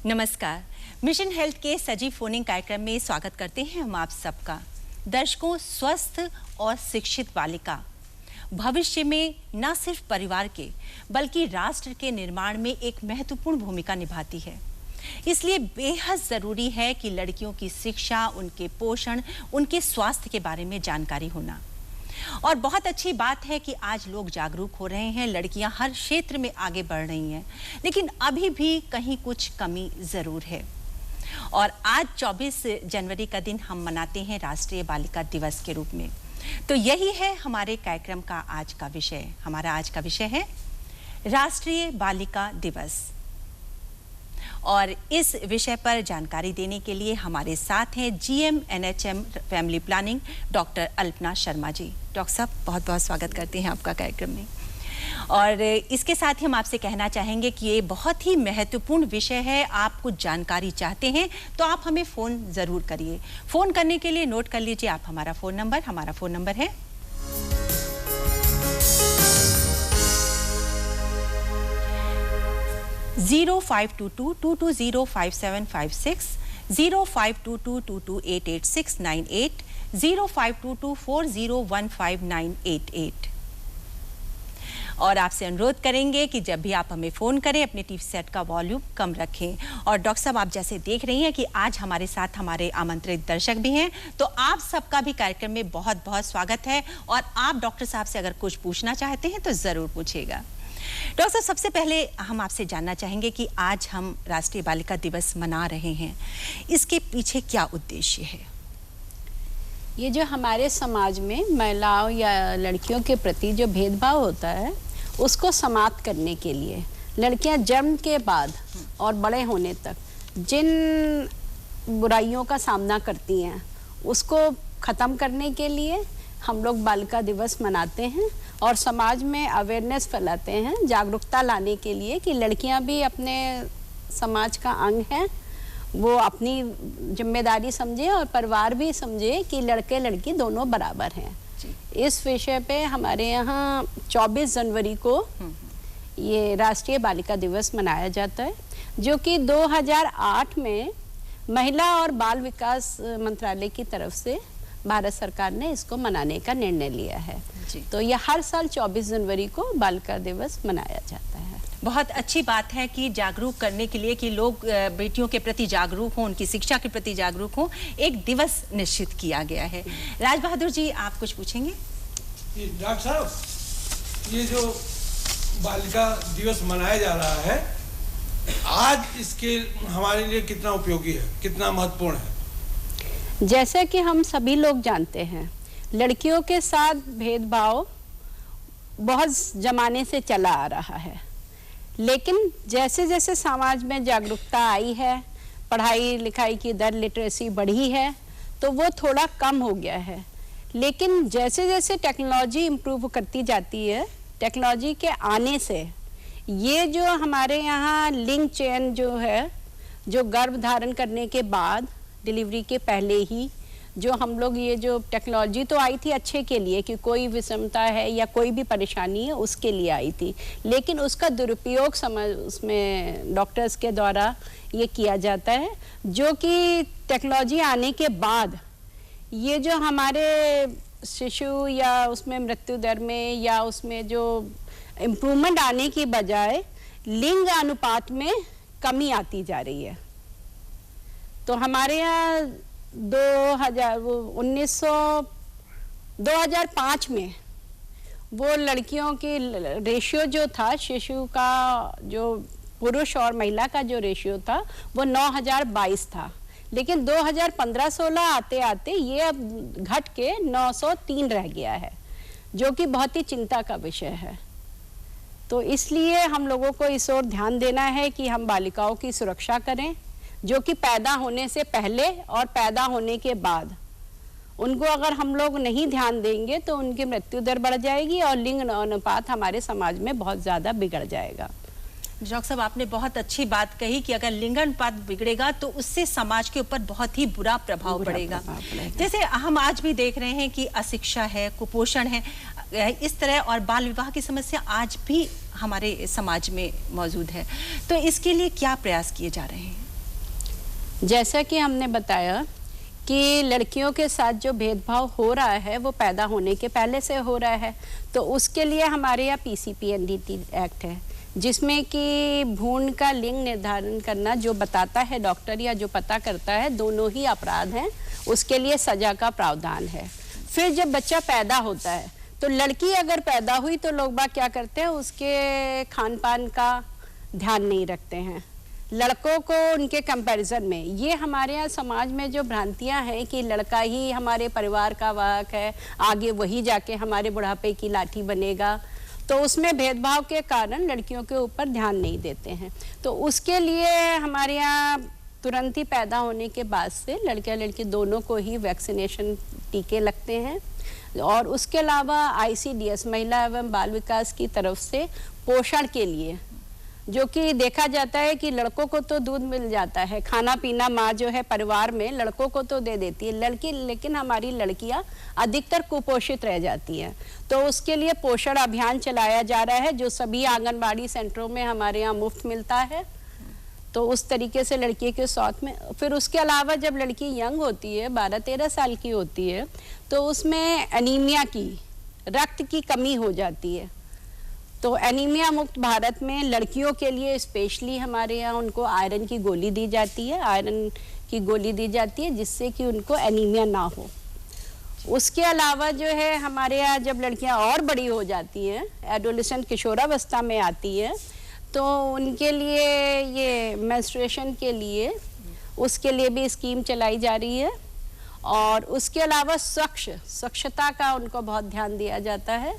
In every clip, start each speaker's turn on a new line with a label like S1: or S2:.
S1: नमस्कार। Mission health के सजीव फोनिंग कार्यक्रम में स्वागत करते हैं हम आप सबका। दर्शकों, स्वस्थ और शिक्षित बालिका भविष्य में न सिर्फ परिवार के बल्कि राष्ट्र के निर्माण में एक महत्वपूर्ण भूमिका निभाती है। इसलिए बेहद जरूरी है कि लड़कियों की शिक्षा, उनके पोषण, उनके स्वास्थ्य के बारे में जानकारी होना। और बहुत अच्छी बात है कि आज लोग जागरूक हो रहे हैं, लड़कियां हर क्षेत्र में आगे बढ़ रही हैं, लेकिन अभी भी कहीं कुछ कमी जरूर है। और आज 24 जनवरी का दिन हम मनाते हैं राष्ट्रीय बालिका दिवस के रूप में। तो यही है हमारे कार्यक्रम का आज का विषय। हमारा आज का विषय है राष्ट्रीय बालिका दिवस। और इस विषय पर जानकारी देने के लिए हमारे साथ हैं GM NHM family planning doctor Alpana Sharma ji. Doctor साहब, बहुत बहुत स्वागत करते हैं आपका कार्यक्रम में। और इसके साथ ही हम आपसे कहना चाहेंगे कि ये बहुत ही महत्वपूर्ण विषय है। आप कुछ जानकारी चाहते हैं तो आप हमें फ़ोन ज़रूर करिए। फ़ोन करने के लिए नोट कर लीजिए आप हमारा फ़ोन नंबर। हमारा फ़ोन नंबर है 0522-220-5756, 0522-2288698, 0522-4015988। और आपसे अनुरोध करेंगे कि जब भी आप हमें फ़ोन करें अपने टीवी सेट का वॉल्यूम कम रखें। और डॉक्टर साहब, आप जैसे देख रही हैं कि आज हमारे साथ हमारे आमंत्रित दर्शक भी हैं, तो आप सबका भी कार्यक्रम में बहुत बहुत स्वागत है। और आप डॉक्टर साहब से अगर कुछ पूछना चाहते हैं तो ज़रूर पूछिएगा। डॉक्टर साहब, सबसे पहले हम आपसे जानना चाहेंगे कि आज हम राष्ट्रीय बालिका दिवस मना रहे हैं, इसके पीछे क्या उद्देश्य है?
S2: ये जो हमारे समाज में महिलाओं या लड़कियों के प्रति जो भेदभाव होता है उसको समाप्त करने के लिए, लड़कियां जन्म के बाद और बड़े होने तक जिन बुराइयों का सामना करती हैं उसको ख़त्म करने के लिए हम लोग बालिका दिवस मनाते हैं और समाज में अवेयरनेस फैलाते हैं, जागरूकता लाने के लिए कि लड़कियां भी अपने समाज का अंग हैं, वो अपनी जिम्मेदारी समझे और परिवार भी समझे कि लड़के लड़की दोनों बराबर हैं। इस विषय पे हमारे यहाँ 24 जनवरी को ये राष्ट्रीय बालिका दिवस मनाया जाता है, जो कि 2008 में महिला और बाल विकास मंत्रालय की तरफ से भारत सरकार ने इसको मनाने का निर्णय लिया है। तो यह हर साल 24 जनवरी को बालिका दिवस मनाया जाता है।
S1: बहुत अच्छी बात है कि जागरूक करने के लिए कि लोग बेटियों के प्रति जागरूक हों, उनकी शिक्षा के प्रति जागरूक हों, एक दिवस निश्चित किया गया है। राज बहादुर जी, आप कुछ पूछेंगे?
S3: डॉक्टर साहब, ये जो बालिका दिवस मनाया जा रहा है आज, इसके हमारे लिए कितना उपयोगी है, कितना महत्वपूर्ण है?
S2: जैसा कि हम सभी लोग जानते हैं, लड़कियों के साथ भेदभाव बहुत ज़माने से चला आ रहा है, लेकिन जैसे जैसे समाज में जागरूकता आई है, पढ़ाई लिखाई की दर, लिटरेसी बढ़ी है, तो वो थोड़ा कम हो गया है। लेकिन जैसे जैसे टेक्नोलॉजी इम्प्रूव करती जाती है, टेक्नोलॉजी के आने से ये जो हमारे यहाँ लिंग चेन जो है, जो गर्भ धारण करने के बाद, डिलीवरी के पहले ही जो हम लोग, ये जो टेक्नोलॉजी तो आई थी अच्छे के लिए कि कोई विषमता है या कोई भी परेशानी है उसके लिए आई थी, लेकिन उसका दुरुपयोग उसमें डॉक्टर्स के द्वारा ये किया जाता है, जो कि टेक्नोलॉजी आने के बाद ये जो हमारे शिशु या उसमें मृत्यु दर में या उसमें जो इम्प्रूवमेंट आने की बजाय लिंग अनुपात में कमी आती जा रही है। तो हमारे यहाँ 2005 में वो लड़कियों की रेशियो जो था, शिशु का जो पुरुष और महिला का जो रेशियो था वो 9022 था, लेकिन 2015-16 आते आते ये अब घट के 903 रह गया है, जो कि बहुत ही चिंता का विषय है। तो इसलिए हम लोगों को इस ओर ध्यान देना है कि हम बालिकाओं की सुरक्षा करें, जो कि पैदा होने से पहले और पैदा होने के बाद उनको अगर हम लोग नहीं ध्यान देंगे तो उनकी मृत्यु दर बढ़ जाएगी और लिंग अनुपात हमारे समाज में बहुत ज़्यादा बिगड़ जाएगा।
S1: डॉक्टर साहब, आपने बहुत अच्छी बात कही कि अगर लिंग अनुपात बिगड़ेगा तो उससे समाज के ऊपर बहुत ही बुरा प्रभाव पड़ेगा। जैसे हम आज भी देख रहे हैं कि अशिक्षा है, कुपोषण है, इस तरह और बाल विवाह की समस्या आज भी हमारे समाज में मौजूद है। तो इसके लिए क्या प्रयास किए जा रहे हैं?
S2: जैसा कि हमने बताया कि लड़कियों के साथ जो भेदभाव हो रहा है वो पैदा होने के पहले से हो रहा है, तो उसके लिए हमारे यहाँ PCPNDT एक्ट है, जिसमें कि भ्रूण का लिंग निर्धारण करना जो बताता है डॉक्टर या जो पता करता है, दोनों ही अपराध हैं, उसके लिए सजा का प्रावधान है। फिर जब बच्चा पैदा होता है तो लड़की अगर पैदा हुई तो लोग बाग क्या करते हैं, उसके खान पान का ध्यान नहीं रखते हैं, लड़कों को उनके कंपैरिजन में। ये हमारे यहाँ समाज में जो भ्रांतियाँ हैं कि लड़का ही हमारे परिवार का वाहक है, आगे वही जाके हमारे बुढ़ापे की लाठी बनेगा, तो उसमें भेदभाव के कारण लड़कियों के ऊपर ध्यान नहीं देते हैं। तो उसके लिए हमारे यहाँ तुरंत ही पैदा होने के बाद से लड़के लड़की दोनों को ही वैक्सीनेशन टीके लगते हैं। और उसके अलावा ICDS महिला एवं बाल विकास की तरफ से पोषण के लिए, जो कि देखा जाता है कि लड़कों को तो दूध मिल जाता है, खाना पीना माँ जो है परिवार में लड़कों को तो दे देती है लड़की, लेकिन हमारी लड़कियाँ अधिकतर कुपोषित रह जाती हैं। तो उसके लिए पोषण अभियान चलाया जा रहा है, जो सभी आंगनबाड़ी सेंटरों में हमारे यहाँ मुफ्त मिलता है। तो उस तरीके से लड़की के साथ में फिर उसके अलावा जब लड़की यंग होती है, 12-13 साल की होती है, तो उसमें एनीमिया की, रक्त की कमी हो जाती है। तो एनीमिया मुक्त भारत में लड़कियों के लिए स्पेशली हमारे यहाँ उनको आयरन की गोली दी जाती है, आयरन की गोली दी जाती है जिससे कि उनको एनीमिया ना हो। उसके अलावा जो है हमारे यहाँ जब लड़कियाँ और बड़ी हो जाती हैं, एडोलेसेंट किशोरावस्था में आती है, तो उनके लिए ये मेंस्ट्रुएशन के लिए, उसके लिए भी स्कीम चलाई जा रही है। और उसके अलावा स्वच्छता का उनको बहुत ध्यान दिया जाता है,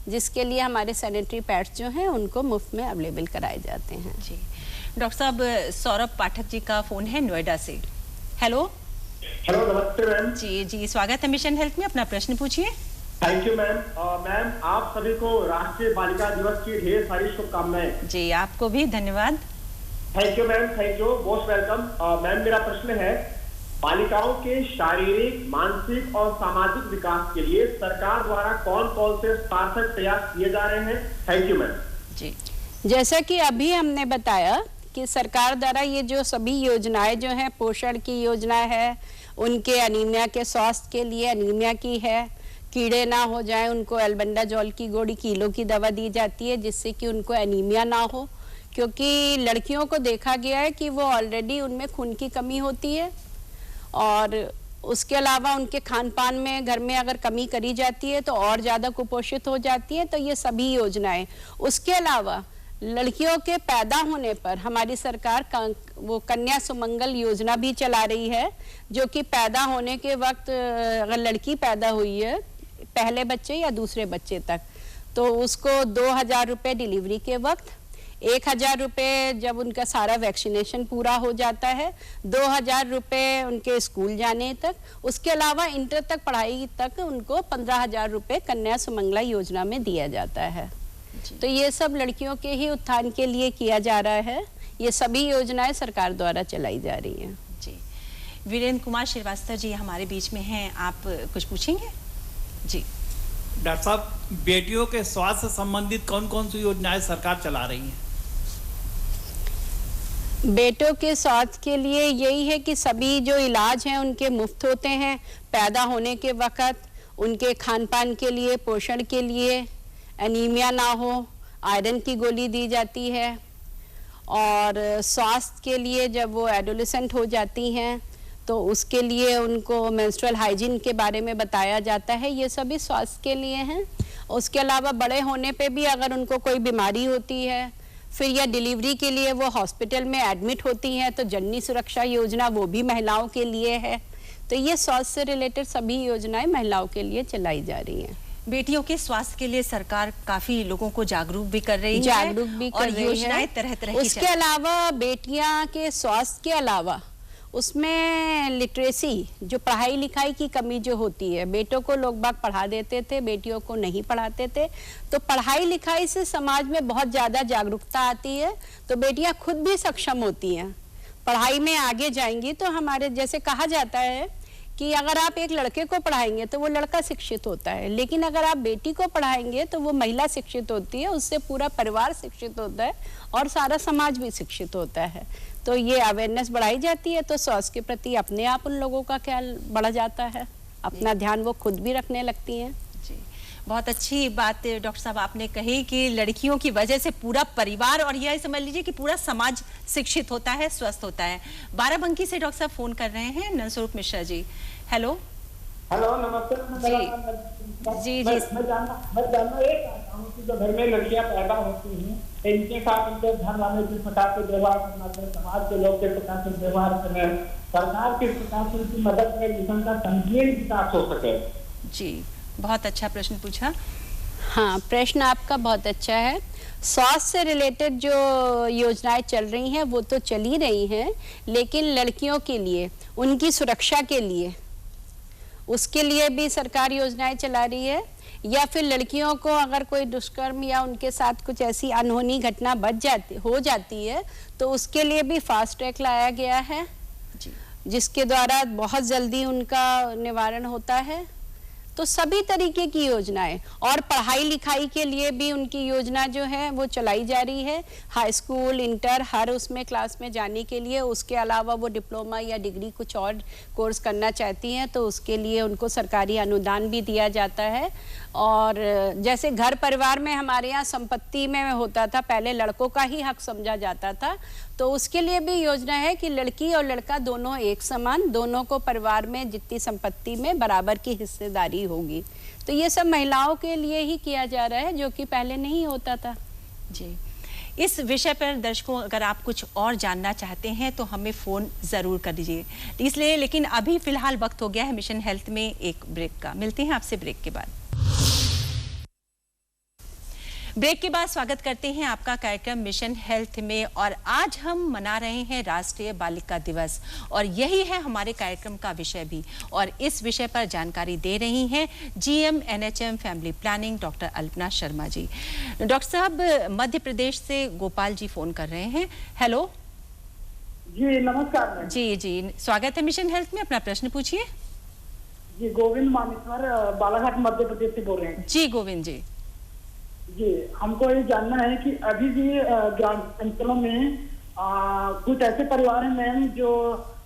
S2: जिसके लिए हमारे सैनिटरी पैड्स जो हैं उनको मुफ्त में अवेलेबल कराए जाते हैं।
S1: जी डॉक्टर साहब, सौरभ पाठक जी का फोन है नोएडा से। हेलो।
S4: हेलो, नमस्ते मैम।
S1: जी स्वागत है मिशन हेल्थ में, अपना प्रश्न पूछिए।
S4: Thank you ma'am. मैम, आप सभी को राष्ट्रीय बालिका दिवस की ढेर सारी शुभकामनाएं।
S1: जी आपको भी धन्यवाद।
S4: Thank you ma'am, thank you, most welcome. Ma'am, मेरा प्रश्न है, बालिकाओं के शारीरिक, मानसिक और सामाजिक विकास के लिए सरकार द्वारा कौन कौन से सार्थक प्रयास किए जा रहे हैं? Thank you ma'am.
S2: जी, जैसा कि अभी हमने बताया कि सरकार द्वारा ये जो सभी योजनाएं जो हैं, पोषण की योजना है, उनके एनीमिया के स्वास्थ्य के लिए एनीमिया की है, कीड़े ना हो जाए उनको एल्बेंडाजोल की गोली किलो की दवा दी जाती है जिससे कि उनको एनीमिया ना हो, क्योंकि लड़कियों को देखा गया है कि वो ऑलरेडी उनमें खून की कमी होती है। और उसके अलावा उनके खान पान में घर में अगर कमी करी जाती है तो और ज़्यादा कुपोषित हो जाती है। तो ये सभी योजनाएं, उसके अलावा लड़कियों के पैदा होने पर हमारी सरकार वो कन्या सुमंगल योजना भी चला रही है, जो कि पैदा होने के वक्त अगर लड़की पैदा हुई है, पहले बच्चे या दूसरे बच्चे तक, तो उसको 2000 रुपये डिलीवरी के वक्त, 1000 रुपये जब उनका सारा वैक्सीनेशन पूरा हो जाता है, 2000 रुपये उनके स्कूल जाने तक, उसके अलावा इंटर तक पढ़ाई तक उनको 15,000 रुपये कन्या सुमंगला योजना में दिया जाता है। तो ये सब लड़कियों के ही उत्थान के लिए किया जा रहा है। ये सभी योजनाएं सरकार द्वारा चलाई जा रही हैं।
S1: जी, वीरेंद्र कुमार श्रीवास्तव जी हमारे बीच में हैं, आप कुछ पूछेंगे? जी
S5: डॉक्टर साहब, बेटियों के स्वास्थ्य संबंधित कौन कौन सी योजनाएं सरकार चला रही है?
S2: बेटों के स्वास्थ्य के लिए यही है कि सभी जो इलाज हैं उनके मुफ्त होते हैं, पैदा होने के वक्त उनके खान पान के लिए, पोषण के लिए, एनीमिया ना हो, आयरन की गोली दी जाती है। और स्वास्थ्य के लिए जब वो एडोलेसेंट हो जाती हैं तो उसके लिए उनको मेंस्ट्रुअल हाइजीन के बारे में बताया जाता है। ये सभी स्वास्थ्य के लिए हैं। उसके अलावा बड़े होने पे भी अगर उनको कोई बीमारी होती है, फिर या डिलीवरी के लिए वो हॉस्पिटल में एडमिट होती हैं, तो जननी सुरक्षा योजना वो भी महिलाओं के लिए है। तो ये स्वास्थ्य से रिलेटेड सभी योजनाएं महिलाओं के लिए चलाई जा रही हैं।
S1: बेटियों के स्वास्थ्य के लिए सरकार काफी लोगों को जागरूक भी कर रही है और योजनाएं तरह तरह की।
S2: उसके अलावा बेटियां के स्वास्थ्य के अलावा उसमें लिटरेसी, जो पढ़ाई लिखाई की कमी जो होती है, बेटों को लोग बाग पढ़ा देते थे, बेटियों को नहीं पढ़ाते थे, तो पढ़ाई लिखाई से समाज में बहुत ज़्यादा जागरूकता आती है। तो बेटियां खुद भी सक्षम होती हैं, पढ़ाई में आगे जाएंगी। तो हमारे जैसे कहा जाता है कि अगर आप एक लड़के को पढ़ाएंगे तो वो लड़का शिक्षित होता है, लेकिन अगर आप बेटी को पढ़ाएंगे तो वो महिला शिक्षित होती है, उससे पूरा परिवार शिक्षित होता है और सारा समाज भी शिक्षित होता है। तो ये अवेयरनेस बढ़ाई जाती है, तो स्वास्थ्य के प्रति अपने आप उन लोगों का ख्याल बढ़ जाता है, अपना ध्यान वो खुद भी रखने लगती हैं।
S1: जी, बहुत अच्छी बात डॉक्टर साहब आपने कही कि लड़कियों की वजह से पूरा परिवार और यह समझ लीजिए कि पूरा समाज शिक्षित होता है, स्वस्थ होता है। बाराबंकी से डॉक्टर साहब फोन कर रहे हैं, नरस्वरूप मिश्रा जी। हेलो
S4: हेलो, नमस्ते
S1: जी।
S4: मैं जानना ये चाहता हूँ कि जो घर में लड़कियां पैदा होती हैं इनके साथ इनके घर वाले किस प्रकार से व्यवहार करना चाहिए, समाज के लोग किस प्रकार से व्यवहार करें, सरकार किस प्रकार से उनकी मदद करें जिससे उनका संकीर्ण विकास हो सके।
S1: जी, बहुत अच्छा प्रश्न पूछा।
S2: हाँ, प्रश्न आपका बहुत अच्छा है। स्वास्थ्य से रिलेटेड जो योजनाएं चल रही हैं वो तो चल ही रही हैं, लेकिन लड़कियों के लिए, उनकी सुरक्षा के लिए, उसके लिए भी सरकार योजनाएं चला रही है। या फिर लड़कियों को अगर कोई दुष्कर्म या उनके साथ कुछ ऐसी अनहोनी घटना हो जाती है तो उसके लिए भी फास्ट ट्रैक लाया गया है
S1: जी।
S2: जिसके द्वारा बहुत जल्दी उनका निवारण होता है। तो सभी तरीके की योजनाएं, और पढ़ाई लिखाई के लिए भी उनकी योजना जो है वो चलाई जा रही है। हाई स्कूल, इंटर, हर उसमें क्लास में जाने के लिए, उसके अलावा वो डिप्लोमा या डिग्री कुछ और कोर्स करना चाहती हैं तो उसके लिए उनको सरकारी अनुदान भी दिया जाता है। और जैसे घर परिवार में हमारे यहाँ संपत्ति में होता था, पहले लड़कों का ही हक समझा जाता था, तो उसके लिए भी योजना है कि लड़की और लड़का दोनों एक समान, दोनों को परिवार में जितनी संपत्ति में बराबर की हिस्सेदारी होगी। तो ये सब महिलाओं के लिए ही किया जा रहा है, जो कि पहले नहीं होता था।
S1: जी, इस विषय पर दर्शकों अगर आप कुछ और जानना चाहते हैं तो हमें फ़ोन ज़रूर कर दीजिए। इसलिए लेकिन अभी फ़िलहाल वक्त हो गया है मिशन हेल्थ में एक ब्रेक का। मिलते हैं आपसे ब्रेक के बाद। ब्रेक के बाद स्वागत करते हैं आपका कार्यक्रम मिशन हेल्थ में, और आज हम मना रहे हैं राष्ट्रीय बालिका दिवस, और यही है हमारे कार्यक्रम का विषय भी। और इस विषय पर जानकारी दे रही हैं GM NHM family planning doctor Alpana Sharma ji. Doctor साहब, मध्य प्रदेश से गोपाल जी फोन कर रहे हैं। हेलो
S4: जी, नमस्कार।
S1: जी, स्वागत है मिशन हेल्थ में, अपना प्रश्न पूछिए।
S4: जी, गोविंद मानेश्वर, बालाघाट मध्य प्रदेश से बोल रहे हैं।
S1: जी गोविंद जी।
S4: जी, हमको ये जानना है कि अभी भी ग्राम अंचलों में कुछ ऐसे परिवार हैं मैम जो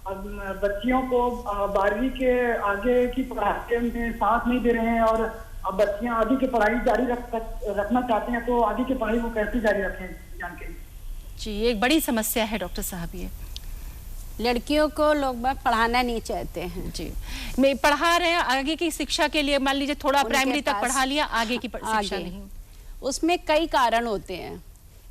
S4: बच्चियों को 12वीं के आगे की पढ़ाई में साथ नहीं दे रहे हैं, और अब बच्चियां आगे की पढ़ाई जारी रखना चाहते हैं, तो आगे की पढ़ाई वो कैसे जारी रखें जानकारी।
S1: जी, एक बड़ी समस्या है डॉक्टर साहब ये।
S2: लड़कियों को लोग बाग पढ़ाना नहीं चाहते हैं।
S1: जी, मैं पढ़ा रहे हैं आगे की शिक्षा के लिए, मान लीजिए थोड़ा प्राइमरी तक पढ़ा लिया, आगे की शिक्षा नहीं।
S2: उसमें कई कारण होते हैं।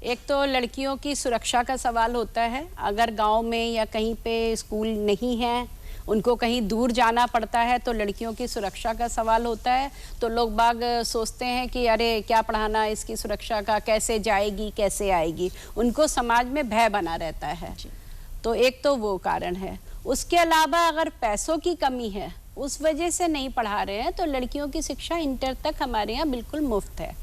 S2: एक तो लड़कियों की सुरक्षा का सवाल होता है। अगर गांव में या कहीं पे स्कूल नहीं है, उनको कहीं दूर जाना पड़ता है, तो लड़कियों की सुरक्षा का सवाल होता है। तो लोग बाग सोचते हैं कि अरे क्या पढ़ाना, इसकी सुरक्षा का, कैसे जाएगी, कैसे आएगी, उनको समाज में भय बना रहता है। तो एक तो वो कारण है। उसके अलावा अगर पैसों की कमी है, उस वजह से नहीं पढ़ा रहे हैं, तो लड़कियों की शिक्षा इंटर तक हमारे यहाँ बिल्कुल मुफ्त है।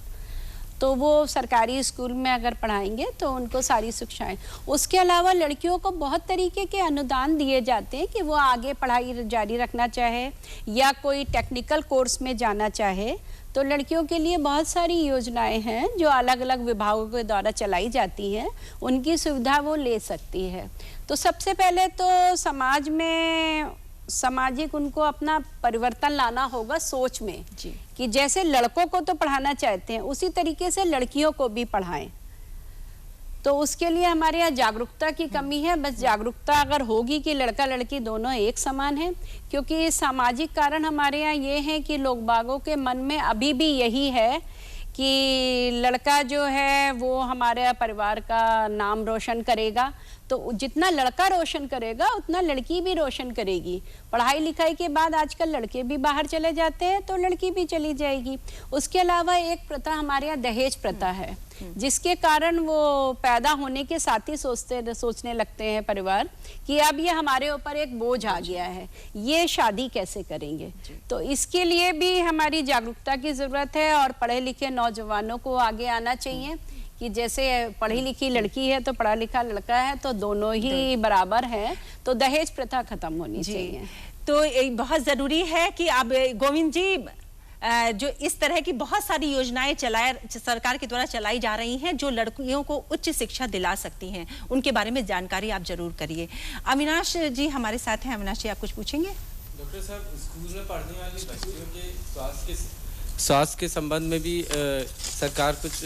S2: तो वो सरकारी स्कूल में अगर पढ़ाएंगे तो उनको सारी शिक्षाएं। उसके अलावा लड़कियों को बहुत तरीके के अनुदान दिए जाते हैं कि वो आगे पढ़ाई जारी रखना चाहे या कोई टेक्निकल कोर्स में जाना चाहे, तो लड़कियों के लिए बहुत सारी योजनाएं हैं जो अलग अलग विभागों के द्वारा चलाई जाती हैं, उनकी सुविधा वो ले सकती है। तो सबसे पहले तो समाज में सामाजिक उनको अपना परिवर्तन लाना होगा सोच में
S1: जी।
S2: कि जैसे लड़कों को तो पढ़ाना चाहते हैं उसी तरीके से लड़कियों को भी पढ़ाएं। तो उसके लिए हमारे यहाँ जागरूकता की कमी है। बस जागरूकता अगर होगी कि लड़का लड़की दोनों एक समान हैं, क्योंकि सामाजिक कारण हमारे यहाँ ये है कि लोग बागों के मन में अभी भी यही है कि लड़का जो है वो हमारे परिवार का नाम रोशन करेगा, तो जितना लड़का रोशन करेगा उतना लड़की भी रोशन करेगी। पढ़ाई लिखाई के बाद आजकल लड़के भी बाहर चले जाते हैं तो लड़की भी चली जाएगी। उसके अलावा एक प्रथा हमारे यहाँ दहेज प्रथा है, जिसके कारण वो पैदा होने के साथ ही सोचने लगते हैं परिवार कि अब ये हमारे ऊपर एक बोझ आ गया है, ये शादी कैसे करेंगे। तो इसके लिए भी हमारी जागरूकता की जरूरत है और पढ़े लिखे नौजवानों को आगे आना चाहिए कि जैसे पढ़ी लिखी लड़की है तो पढ़ा लिखा लड़का है तो दोनों ही बराबर हैं, तो दहेज प्रथा खत्म होनी चाहिए।
S1: तो बहुत जरूरी है कि आप गोविंद जी जो इस तरह की बहुत सारी योजनाएं सरकार के द्वारा चलाई जा रही हैं जो लड़कियों को उच्च शिक्षा दिला सकती हैं, उनके बारे में जानकारी आप जरूर करिए। अविनाश जी हमारे साथ हैं। अविनाश जी, आप कुछ पूछेंगे?
S6: डॉक्टर साहब, स्कूल में पढ़ने वाले बच्चों के स्वास्थ्य के संबंध में भी सरकार कुछ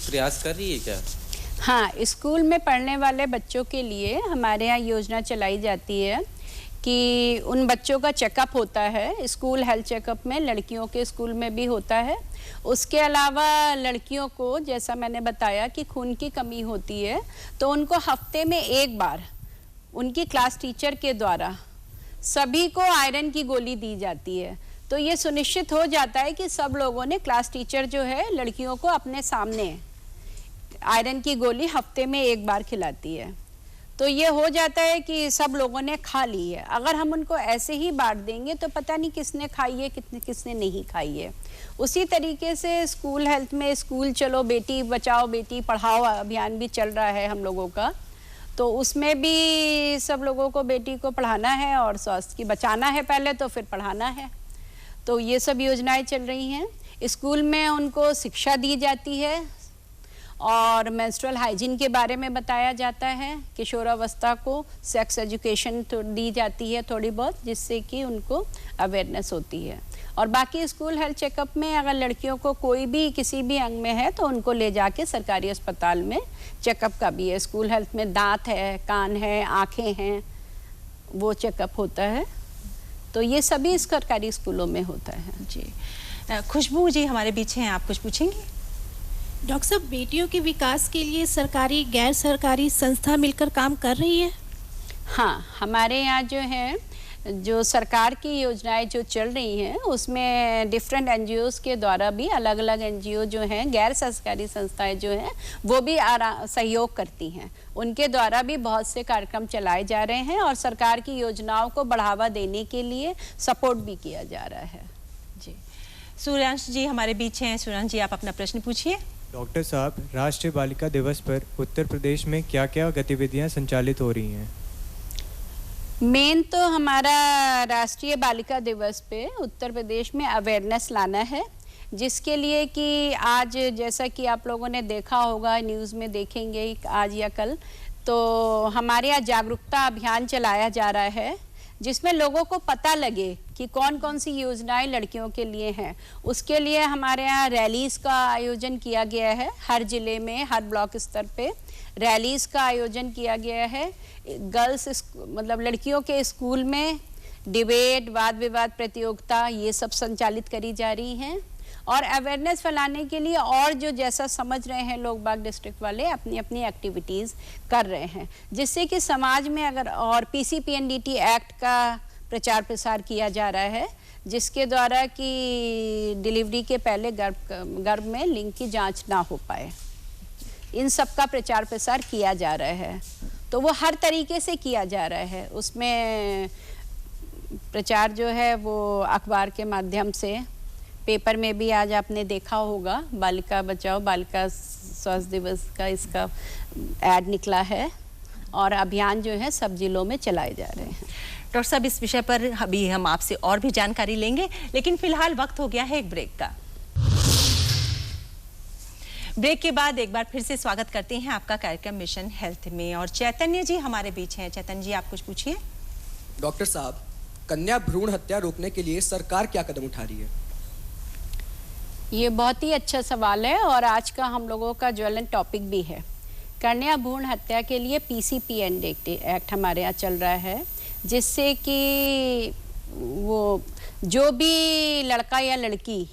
S6: प्रयास कर रही है क्या?
S2: हाँ, स्कूल में पढ़ने वाले बच्चों के लिए हमारे यहाँ योजना चलाई जाती है कि उन बच्चों का चेकअप होता है। स्कूल हेल्थ चेकअप में लड़कियों के स्कूल में भी होता है। उसके अलावा लड़कियों को, जैसा मैंने बताया कि खून की कमी होती है, तो उनको हफ्ते में एक बार उनकी क्लास टीचर के द्वारा सभी को आयरन की गोली दी जाती है। तो ये सुनिश्चित हो जाता है कि सब लोगों ने, क्लास टीचर जो है लड़कियों को अपने सामने आयरन की गोली हफ्ते में एक बार खिलाती है। तो ये हो जाता है कि सब लोगों ने खा ली है। अगर हम उनको ऐसे ही बांट देंगे तो पता नहीं किसने खाई है, किसने नहीं खाई है। उसी तरीके से स्कूल हेल्थ में स्कूल चलो बेटी बचाओ बेटी पढ़ाओ अभियान भी चल रहा है हम लोगों का। तो उसमें भी सब लोगों को बेटी को पढ़ाना है और स्वास्थ्य की बचाना है पहले, तो फिर पढ़ाना है। तो ये सब योजनाएं चल रही हैं। स्कूल में उनको शिक्षा दी जाती है और मेंस्ट्रुअल हाइजीन के बारे में बताया जाता है। किशोरावस्था को सेक्स एजुकेशन दी जाती है थोड़ी बहुत, जिससे कि उनको अवेयरनेस होती है। और बाकी स्कूल हेल्थ चेकअप में अगर लड़कियों को कोई भी किसी भी अंग में है तो उनको ले जाके सरकारी अस्पताल में चेकअप का भी है। स्कूल हेल्थ में दांत है, कान है, आँखें हैं, वो चेकअप होता है। तो ये सभी सरकारी स्कूलों में होता है।
S1: जी, खुशबू जी हमारे बीच हैं, आप कुछ पूछेंगी?
S7: डॉक्टर साहब, बेटियों के विकास के लिए सरकारी गैर सरकारी संस्था मिलकर काम कर रही है?
S2: हाँ, हमारे यहाँ जो है जो सरकार की योजनाएं जो चल रही हैं उसमें डिफरेंट एनजीओज़ के द्वारा भी, अलग अलग एनजीओ जो हैं, गैर सरकारी संस्थाएं जो हैं, वो भी सहयोग करती हैं। उनके द्वारा भी बहुत से कार्यक्रम चलाए जा रहे हैं और सरकार की योजनाओं को बढ़ावा देने के लिए सपोर्ट भी किया जा रहा है।
S1: जी, सूर्यांश जी हमारे बीच हैं। सूर्यांश जी, आप अपना प्रश्न पूछिए।
S8: डॉक्टर साहब, राष्ट्रीय बालिका दिवस पर उत्तर प्रदेश में क्या क्या गतिविधियां संचालित हो रही हैं?
S2: मेन तो हमारा राष्ट्रीय बालिका दिवस पे उत्तर प्रदेश में अवेयरनेस लाना है, जिसके लिए कि आज जैसा कि आप लोगों ने देखा होगा, न्यूज़ में देखेंगे आज या कल, तो हमारे यहाँ जागरूकता अभियान चलाया जा रहा है जिसमें लोगों को पता लगे कि कौन कौन सी योजनाएं लड़कियों के लिए हैं। उसके लिए हमारे यहाँ रैलीज़ का आयोजन किया गया है। हर ज़िले में, हर ब्लॉक स्तर पे रैलीज़ का आयोजन किया गया है। गर्ल्स मतलब लड़कियों के स्कूल में डिबेट, वाद विवाद प्रतियोगिता, ये सब संचालित करी जा रही हैं। और अवेयरनेस फैलाने के लिए और जो जैसा समझ रहे हैं लोग बाग डिस्ट्रिक्ट वाले अपनी अपनी एक्टिविटीज़ कर रहे हैं, जिससे कि समाज में अगर, और PCPNDT एक्ट का प्रचार प्रसार किया जा रहा है, जिसके द्वारा कि डिलीवरी के पहले गर्भ में लिंग की जांच ना हो पाए। इन सब का प्रचार प्रसार किया जा रहा है। तो वो हर तरीके से किया जा रहा है। उसमें प्रचार जो है वो अखबार के माध्यम से, पेपर में भी आज आपने देखा होगा, बालिका बचाओ बालिका स्वास्थ्य दिवस का इसका ऐड निकला है और अभियान जो है सब जिलों में चलाए जा रहे हैं।
S1: डॉक्टर साहब, इस विषय पर अभी हम आपसे और भी जानकारी लेंगे, लेकिन फिलहाल वक्त हो गया है एक ब्रेक का। ब्रेक के बाद एक बार फिर से स्वागत करते हैं आपका कार्यक्रम मिशन हेल्थ में, और चैतन्य जी हमारे बीच हैं। चैतन्य जी, आप कुछ पूछिए।
S9: डॉक्टर साहब, कन्या भ्रूण हत्या रोकने के लिए सरकार क्या कदम उठा रही है?
S2: ये बहुत ही अच्छा सवाल है और आज का हम लोगों का ज्वलंत टॉपिक भी है। कन्या भ्रूण हत्या के लिए PCPNDT एक्ट हमारे यहाँ चल रहा है, जिससे कि वो जो भी लड़का या लड़की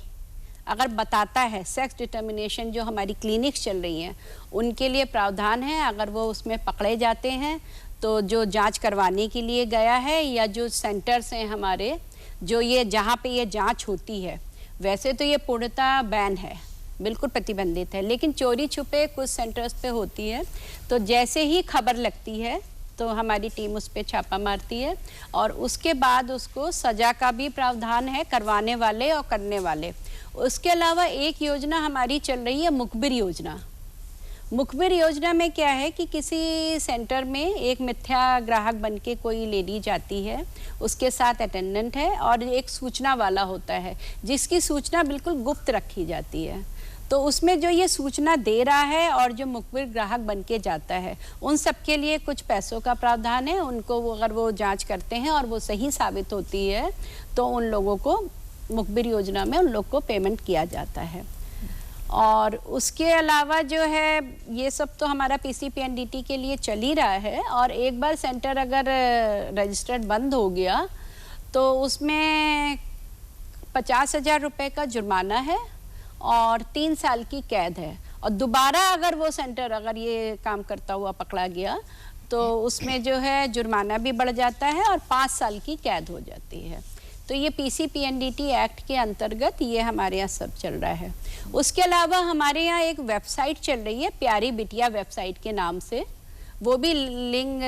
S2: अगर बताता है, सेक्स डिटर्मिनेशन जो हमारी क्लिनिक्स चल रही हैं उनके लिए प्रावधान है। अगर वो उसमें पकड़े जाते हैं तो जो जांच करवाने के लिए गया है या जो सेंटर्स हैं हमारे, जो ये जहाँ पे ये जांच होती है, वैसे तो ये पूर्णतः बैन है, बिल्कुल प्रतिबंधित है, लेकिन चोरी छुपे कुछ सेंटर्स पे होती है। तो जैसे ही खबर लगती है तो हमारी टीम उस पर छापा मारती है और उसके बाद उसको सजा का भी प्रावधान है, करवाने वाले और करने वाले। उसके अलावा एक योजना हमारी चल रही है, मुखबिर योजना। मुखबिर योजना में क्या है कि किसी सेंटर में एक मिथ्या ग्राहक बनके कोई लेडी जाती है, उसके साथ अटेंडेंट है और एक सूचना वाला होता है जिसकी सूचना बिल्कुल गुप्त रखी जाती है। तो उसमें जो ये सूचना दे रहा है और जो मुखबिर ग्राहक बनके जाता है, उन सब के लिए कुछ पैसों का प्रावधान है। उनको अगर वो जांच करते हैं और वो सही साबित होती है तो उन लोगों को मुखबिर योजना में उन लोग को पेमेंट किया जाता है। और उसके अलावा जो है ये सब तो हमारा पीसीपीएनडीटी के लिए चल ही रहा है। और एक बार सेंटर अगर रजिस्टर्ड बंद हो गया तो उसमें 50,000 रुपये का जुर्माना है और 3 साल की कैद है। और दोबारा अगर वो सेंटर अगर ये काम करता हुआ पकड़ा गया तो उसमें जो है जुर्माना भी बढ़ जाता है और 5 साल की कैद हो जाती है। तो ये पीसीपीएनडीटी एक्ट के अंतर्गत ये हमारे यहाँ सब चल रहा है। उसके अलावा हमारे यहाँ एक वेबसाइट चल रही है प्यारी बिटिया वेबसाइट के नाम से, वो भी लिंग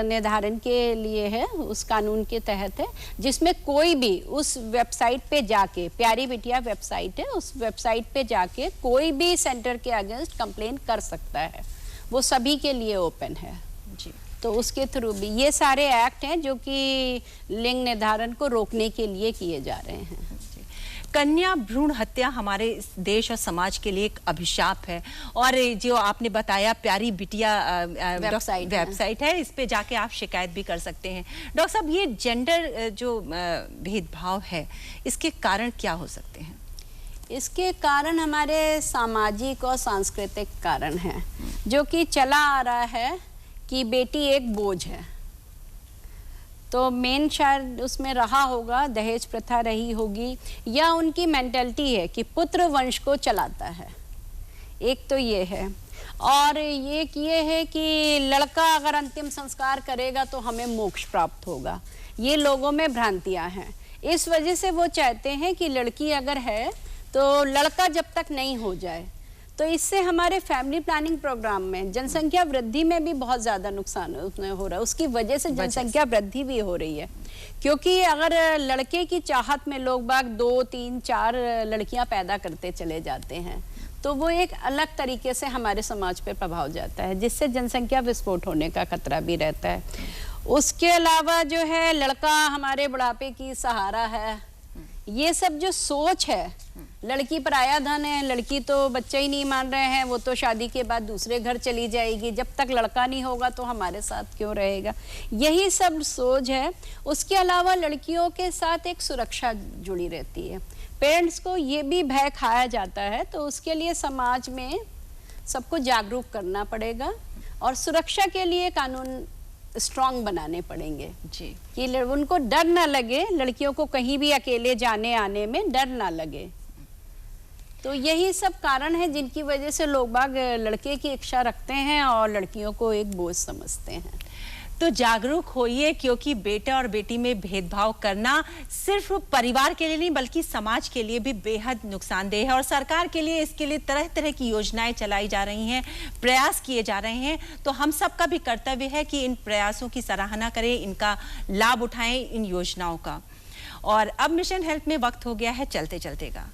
S2: निर्धारण के लिए है, उस कानून के तहत है, जिसमें कोई भी उस वेबसाइट पे जाके, प्यारी बिटिया वेबसाइट है, उस वेबसाइट पे जाके कोई भी सेंटर के अगेंस्ट कंप्लेन कर सकता है। वो सभी के लिए ओपन है जी। तो उसके थ्रू भी ये सारे एक्ट हैं जो कि लिंग निर्धारण को रोकने के लिए किए जा रहे हैं।
S1: कन्या भ्रूण हत्या हमारे देश और समाज के लिए एक अभिशाप है। और जो आपने बताया प्यारी बिटिया वेबसाइट है, इस पे जाके आप शिकायत भी कर सकते हैं। डॉक्टर साहब, ये जेंडर जो भेदभाव है, इसके कारण क्या हो सकते हैं?
S2: इसके कारण हमारे सामाजिक और सांस्कृतिक कारण हैं, जो कि चला आ रहा है कि बेटी एक बोझ है। तो मेन शायद उसमें रहा होगा, दहेज प्रथा रही होगी, या उनकी मेंटालिटी है कि पुत्र वंश को चलाता है। एक तो ये है। और ये है कि लड़का अगर अंतिम संस्कार करेगा तो हमें मोक्ष प्राप्त होगा। ये लोगों में भ्रांतियां हैं। इस वजह से वो चाहते हैं कि लड़की अगर है तो लड़का जब तक नहीं हो जाए। तो इससे हमारे फैमिली प्लानिंग प्रोग्राम में जनसंख्या वृद्धि में भी बहुत ज़्यादा नुकसान हो रहा है। उसकी वजह से जनसंख्या वृद्धि भी हो रही है, क्योंकि अगर लड़के की चाहत में लोग बाग 2, 3, 4 लड़कियां पैदा करते चले जाते हैं तो वो एक अलग तरीके से हमारे समाज पर प्रभाव जाता है, जिससे जनसंख्या विस्फोट होने का खतरा भी रहता है। उसके अलावा जो है लड़का हमारे बुढ़ापे की सहारा है, ये सब जो सोच है, लड़की पराया धन है, लड़की तो बच्चा ही नहीं मान रहे हैं, वो तो शादी के बाद दूसरे घर चली जाएगी, जब तक लड़का नहीं होगा तो हमारे साथ क्यों रहेगा, यही सब सोच है। उसके अलावा लड़कियों के साथ एक सुरक्षा जुड़ी रहती है। पेरेंट्स को ये भी भय खाया जाता है, तो उसके लिए समाज में सबको जागरूक करना पड़ेगा और सुरक्षा के लिए कानून स्ट्रॉन्ग बनाने पड़ेंगे जी, कि उनको डर ना लगे, लड़कियों को कहीं भी अकेले जाने आने में डर ना लगे। तो यही सब कारण है जिनकी वजह से लोग बाग लड़के की इच्छा रखते हैं और लड़कियों को एक बोझ समझते हैं।
S1: तो जागरूक होइए, क्योंकि बेटा और बेटी में भेदभाव करना सिर्फ परिवार के लिए नहीं बल्कि समाज के लिए भी बेहद नुकसानदेह है। और सरकार के लिए इसके लिए तरह तरह की योजनाएं चलाई जा रही हैं, प्रयास किए जा रहे हैं। तो हम सबका भी कर्तव्य है कि इन प्रयासों की सराहना करें, इनका लाभ उठाएं, इन योजनाओं का। और अब मिशन हेल्थ में वक्त हो गया है चलते चलते का।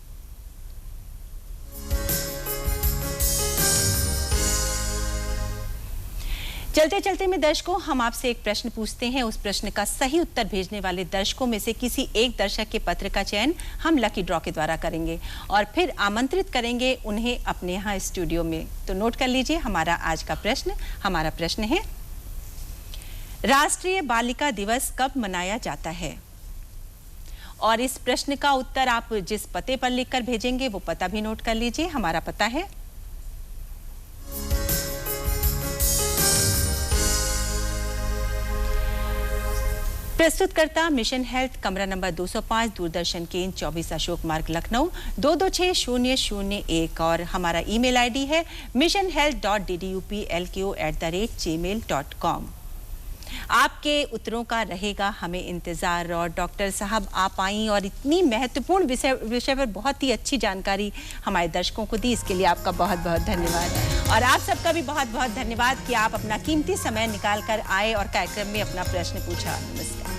S1: चलते चलते में दर्शकों, हम आपसे एक प्रश्न पूछते हैं। उस प्रश्न का सही उत्तर भेजने वाले दर्शकों में से किसी एक दर्शक के पत्र का चयन हम लकी ड्रॉ के द्वारा करेंगे और फिर आमंत्रित करेंगे उन्हें अपने यहाँ स्टूडियो में। तो नोट कर लीजिए हमारा आज का प्रश्न। हमारा प्रश्न है, राष्ट्रीय बालिका दिवस कब मनाया जाता है? और इस प्रश्न का उत्तर आप जिस पते पर लिखकर भेजेंगे वो पता भी नोट कर लीजिए। हमारा पता है प्रस्तुतकर्ता मिशन हेल्थ, कमरा नंबर 205, दूरदर्शन केंद्र 24 अशोक मार्ग, लखनऊ 226001। और हमारा ईमेल आईडी है missionhealth.ddupLQ@gmail.com। आपके उत्तरों का रहेगा हमें इंतजार। और डॉक्टर साहब आप आई और इतनी महत्वपूर्ण विषय पर बहुत ही अच्छी जानकारी हमारे दर्शकों को दी, इसके लिए आपका बहुत बहुत धन्यवाद। और आप सबका भी बहुत बहुत धन्यवाद कि आप अपना कीमती समय निकाल कर आए और कार्यक्रम में अपना प्रश्न पूछा। नमस्कार।